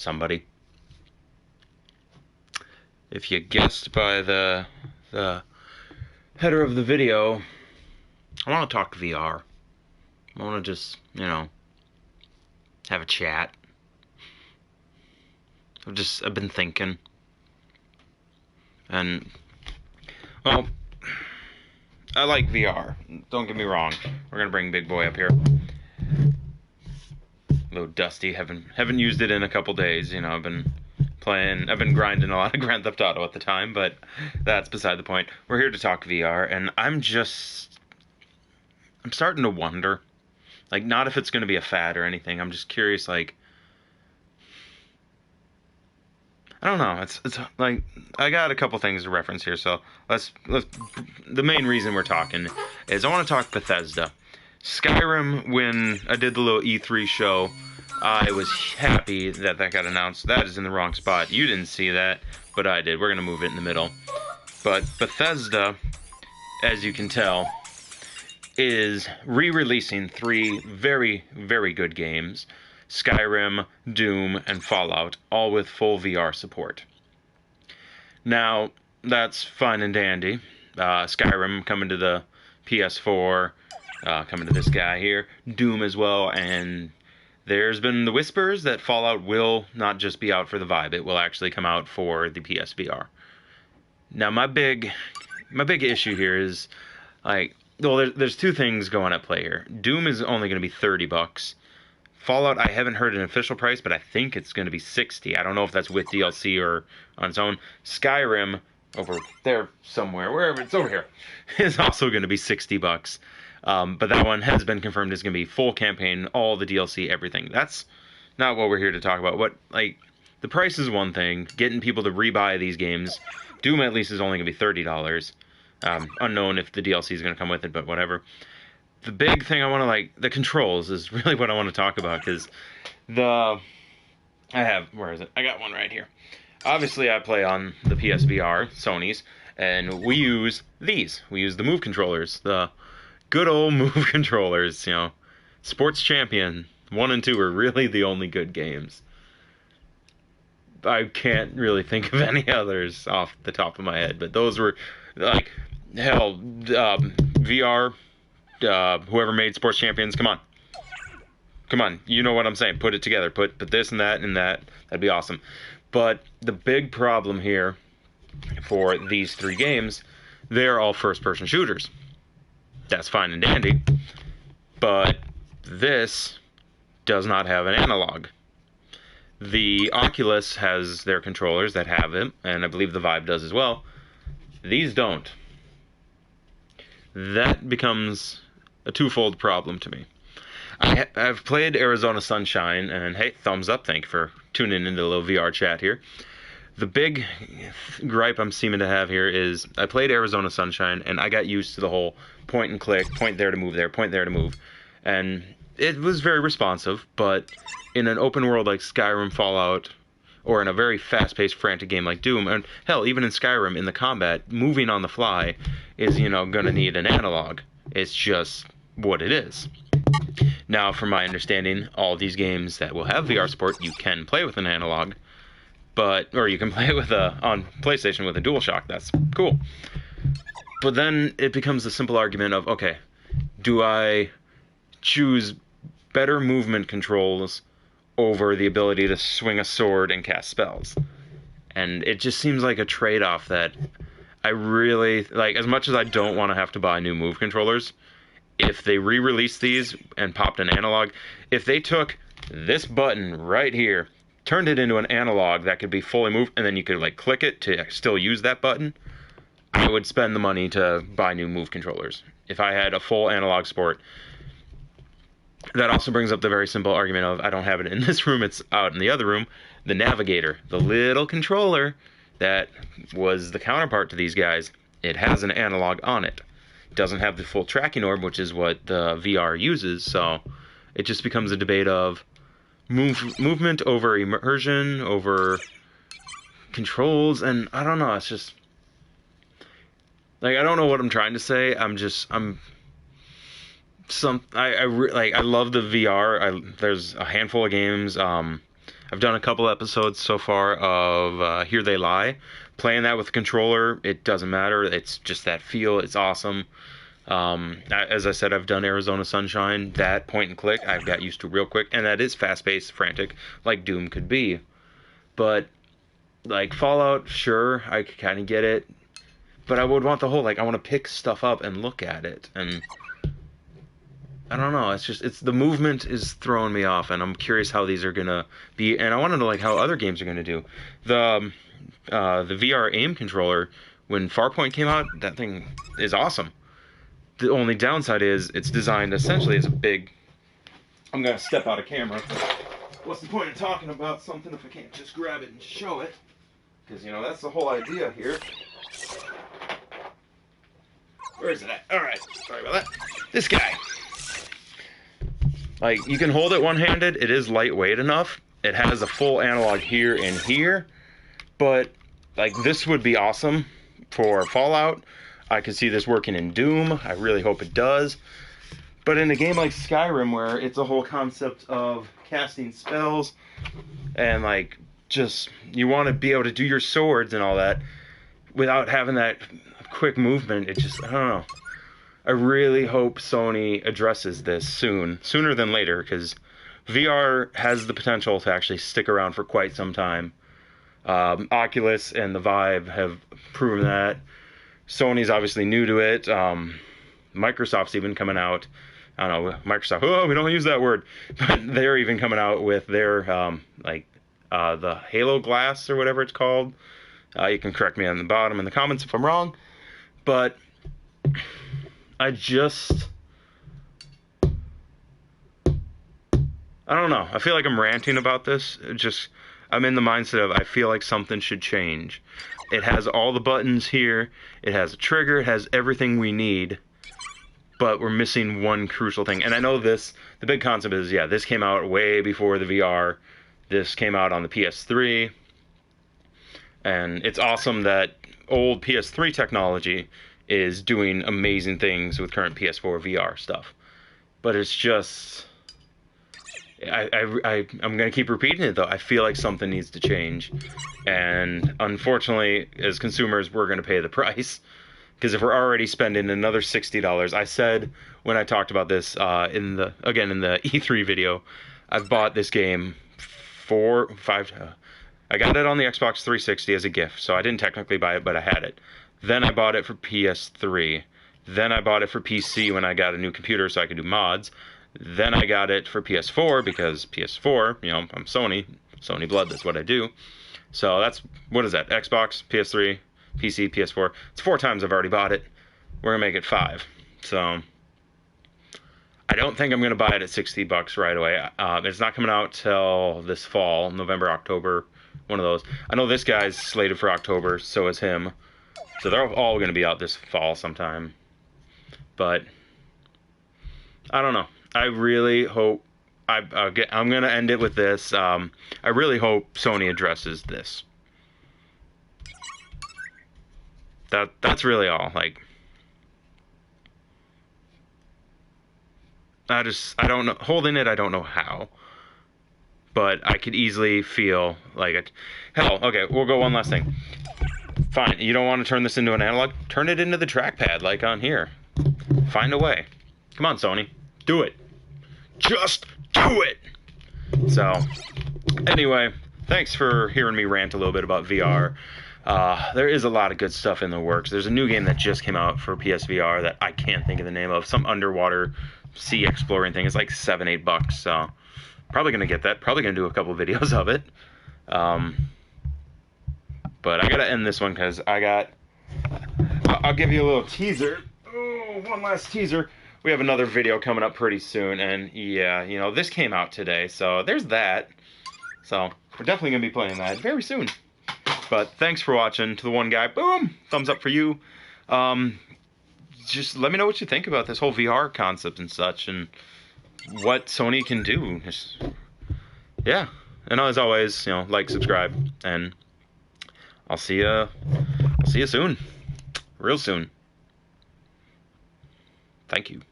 somebody. If you guessed by the header of the video, I want to talk VR. I want to just, have a chat. I've been thinking. And, well, I like VR. Don't get me wrong. We're going to bring Big Boy up here. A little dusty. Haven't used it in a couple days. I've been grinding a lot of Grand Theft Auto at the time, but that's beside the point. We're here to talk VR, and I'm starting to wonder, not if it's going to be a fad or anything. I'm just curious, I don't know. It's like, I got a couple things to reference here, so let's. The main reason we're talking is I want to talk Bethesda. Skyrim, when I did the little E3 show, I was happy that got announced. That is in the wrong spot. You didn't see that, but I did. We're going to move it in the middle. But Bethesda, as you can tell, is re-releasing 3 very, very good games. Skyrim, Doom, and Fallout, all with full VR support. Now, that's fine and dandy. Skyrim coming to the PS4, coming to this guy here. Doom as well, and there's been the whispers that Fallout will not just be out for the Vive, it will actually come out for the PSVR. Now, my big issue here is, there's 2 things going at play here. Doom is only going to be $30. Fallout, I haven't heard an official price, but I think it's going to be $60. I don't know if that's with DLC or on its own. Skyrim, over there somewhere, wherever, it's over here, is also going to be $60. But that one has been confirmed is going to be full campaign, all the DLC, everything. That's not what we're here to talk about. The price is one thing. Getting people to rebuy these games. Doom at least is only going to be $30. Unknown if the DLC is going to come with it, but whatever. The big thing I want to, the controls is really what I want to talk about, because where is it? I got one right here. Obviously, I play on the PSVR, Sony's, and we use these. We use the Move controllers, the good old Move controllers, Sports Champion 1 and 2 are really the only good games. I can't really think of any others off the top of my head, but those were, VR... whoever made Sports Champions, come on, you know what I'm saying, put it together, put this and that, that'd be awesome. But the big problem here for these 3 games, they're all first-person shooters. That's fine and dandy, but this does not have an analog. The Oculus has their controllers that have it, and I believe the Vive does as well. These don't. That becomes a twofold problem to me. I've played Arizona Sunshine, and hey, thumbs up, thank you for tuning into the little VR chat here. The big gripe I'm seeming to have here is I played Arizona Sunshine, and I got used to the whole point and click, point there to move there, point there to move. And it was very responsive, but in an open world like Skyrim, Fallout, or in a very fast-paced, frantic game like Doom, and hell, even in Skyrim, in the combat, moving on the fly is, going to need an analog. It's just what it is. Now, from my understanding, all these games that will have VR support, you can play with an analog, or you can play it on PlayStation with a DualShock. That's cool. But then it becomes a simple argument of, okay, do I choose better movement controls over the ability to swing a sword and cast spells? And it just seems like a trade-off that I really, as much as I don't want to have to buy new Move controllers, if they re-released these and popped an analog, if they took this button right here, turned it into an analog that could be fully moved, and then you could, click it to still use that button, I would spend the money to buy new Move controllers. If I had a full analog support. That also brings up the very simple argument of, I don't have it in this room, it's out in the other room, the Navigator, the little controller that was the counterpart to these guys. It has an analog on it. It doesn't have the full tracking orb, which is what the VR uses, so it just becomes a debate of movement over immersion, over controls, and I don't know, it's just... I don't know what I'm trying to say, I love the VR. There's a handful of games. I've done a couple episodes so far of Here They Lie. Playing that with the controller, it doesn't matter. It's just that feel. It's awesome. As I said, I've done Arizona Sunshine. That point and click I've got used to real quick, and that is fast-paced, frantic, like Doom could be. But like Fallout, sure, I could kind of get it, but I would want the whole, like, I want to pick stuff up and look at it, and I don't know, it's the movement is throwing me off, and I'm curious how these are gonna be, and I want to know, like, how other games are gonna do. The VR aim controller, when Farpoint came out, that thing is awesome. The only downside is it's designed essentially as a big, I'm gonna step out of camera. What's the point of talking about something if I can't just grab it and show it? Because, you know, that's the whole idea here. Where is it at? Alright, sorry about that. This guy. Like, you can hold it one-handed. It is lightweight enough. It has a full analog here and here. But, like, this would be awesome for Fallout. I could see this working in Doom. I really hope it does. But in a game like Skyrim, where it's a whole concept of casting spells and, like, just, you want to be able to do your swords and all that without having that quick movement, it just, I don't know. I really hope Sony addresses this sooner than later, because VR has the potential to actually stick around for quite some time. Oculus and the Vive have proven that. Sony's obviously new to it. Microsoft's even coming out. I don't know, Microsoft, oh, we don't use that word. But they're even coming out with their, the Halo Glass or whatever it's called. You can correct me on the bottom in the comments if I'm wrong. But I don't know. I feel like I'm ranting about this. I'm in the mindset of I feel like something should change. It has all the buttons here. It has a trigger. It has everything we need. But we're missing one crucial thing. And I know the big concept is, yeah, this came out way before the VR. This came out on the PS3. And it's awesome that old PS3 technology is doing amazing things with current PS4 VR stuff. But it's just, I'm going to keep repeating it, though. I feel like something needs to change. And unfortunately, as consumers, we're going to pay the price. Because if we're already spending another $60, I said when I talked about this in the E3 video, I've bought this game I got it on the Xbox 360 as a gift, so I didn't technically buy it, but I had it. Then I bought it for PS3. Then I bought it for PC when I got a new computer so I could do mods. Then I got it for PS4 because PS4, you know, I'm Sony blood, that's what I do. So that's, what is that, Xbox, PS3, PC, PS4. It's 4 times I've already bought it. We're going to make it 5. So I don't think I'm going to buy it at $60 right away. It's not coming out till this fall, November, October, one of those. I know this guy's slated for October, so is him. So they're all going to be out this fall sometime. But I don't know. I really hope, I'm going to end it with this. I really hope Sony addresses this. That's really all. Like, I don't know. Holding it, I don't know how. But I could easily feel like it. Hell, okay, we'll go one last thing. Fine, you don't want to turn this into an analog? Turn it into the trackpad, like on here. Find a way. Come on, Sony. Do it. Just do it! So, anyway, thanks for hearing me rant a little bit about VR. There is a lot of good stuff in the works. There's a new game that just came out for PSVR that I can't think of the name of. Some underwater sea exploring thing. It's like $7-8, so probably going to get that. Probably going to do a couple videos of it. But I got to end this one because I'll give you a little teaser. Oh, one last teaser. We have another video coming up pretty soon, and yeah, you know, this came out today, so there's that. So we're definitely going to be playing that very soon. But thanks for watching. To the one guy, boom, thumbs up for you. Just let me know what you think about this whole VR concept and such, and what Sony can do. Yeah, and as always, you know, like, subscribe, and I'll see you soon, real soon. Thank you.